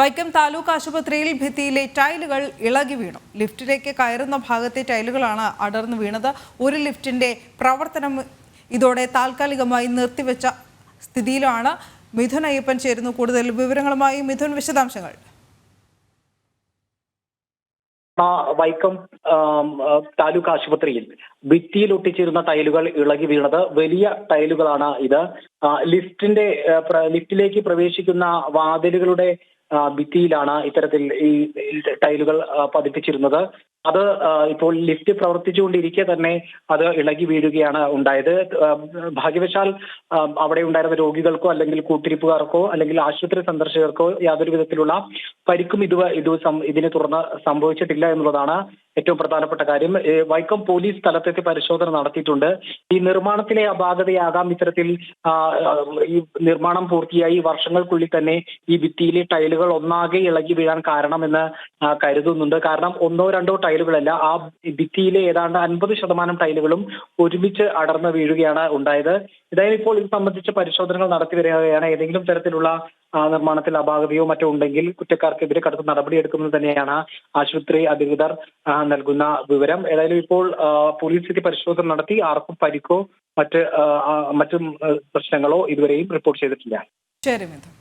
വൈക്കം താലൂക്ക് ആശുപത്രിയിൽ ഭിത്തിയിലെ ടൈലുകൾ ഇളകി വീണു. ലിഫ്റ്റിലേക്ക് കയറുന്ന ഭാഗത്തെ ടൈലുകളാണ് അടർന്നു വീണത്. ഒരു ലിഫ്റ്റിന്റെ പ്രവർത്തനം ഇതോടെ താൽക്കാലികമായി നിർത്തിവെച്ച സ്ഥിതിയിലാണ്. മിഥുൻ അയ്യപ്പൻ ചേരുന്നു കൂടുതൽ വിവരങ്ങളുമായി. മിഥുൻ, വിശദാംശങ്ങൾ. വൈക്കം താലൂക്ക് ആശുപത്രിയിൽ ഭിത്തിയിൽ ഒട്ടിച്ചിരുന്ന ടൈലുകൾ ഇളകി വീണത്. വലിയ ടൈലുകളാണ് ഇത്. ലിഫ്റ്റിലേക്ക് പ്രവേശിക്കുന്ന വാതിലുകളുടെ ഭിത്തിയിലാണ് ഇത്തരത്തിൽ ഈ ടൈലുകൾ പതിപ്പിച്ചിരുന്നത്. അത് ഇപ്പോൾ ലിഫ്റ്റ് പ്രവർത്തിച്ചുകൊണ്ടിരിക്കെ തന്നെ അത് ഇളകി വീഴുകയാണ് ഉണ്ടായത്. ഭാഗ്യവശാൽ അവിടെ ഉണ്ടായിരുന്ന രോഗികൾക്കോ അല്ലെങ്കിൽ കൂട്ടിരിപ്പുകാർക്കോ അല്ലെങ്കിൽ ആശുപത്രി സന്ദർശകർക്കോ യാതൊരു വിധത്തിലുള്ള പരിക്കും ഇതിനെ തുടർന്ന് സംഭവിച്ചിട്ടില്ല എന്നുള്ളതാണ് ഏറ്റവും പ്രധാനപ്പെട്ട കാര്യം. വൈക്കം പോലീസ് സ്ഥലത്തെത്തി പരിശോധന നടത്തിയിട്ടുണ്ട്. ഈ നിർമ്മാണത്തിലെ അപാകതയാകാം ഇത്തരത്തിൽ ഈ നിർമ്മാണം പൂർത്തിയായി വർഷങ്ങൾക്കുള്ളിൽ തന്നെ ഈ ഭിത്തിയിലെ ടൈലുകൾ ഒന്നാകെ ഇളകി വീഴാൻ കാരണമെന്ന് കരുതുന്നുണ്ട്. കാരണം ഒന്നോ രണ്ടോ ടൈലുകളല്ല, ആ ഭിത്തിയിലെ ഏതാണ്ട് 50% ടൈലുകളും ഒരുമിച്ച് അടർന്ന് വീഴുകയാണ് ഉണ്ടായത്. ഇതായാലും ഇപ്പോൾ ഇത് സംബന്ധിച്ച് പരിശോധനകൾ നടത്തി വരികയാണ്. ഏതെങ്കിലും തരത്തിലുള്ള നിർമ്മാണത്തിൽ അപാകതയോ മറ്റോ ഉണ്ടെങ്കിൽ കുറ്റക്കാർക്കെതിരെ കടുത്ത നടപടിയെടുക്കുന്നത് തന്നെയാണ് ആശുപത്രി അധികൃതർ നൽകുന്ന വിവരം. ഏതായാലും ഇപ്പോൾ പോലീസ് പരിശോധന നടത്തി ആർക്കും പരിക്കോ മറ്റ് പ്രശ്നങ്ങളോ ഇതുവരെയും റിപ്പോർട്ട് ചെയ്തിട്ടില്ല. ശരി മിഥുൻ.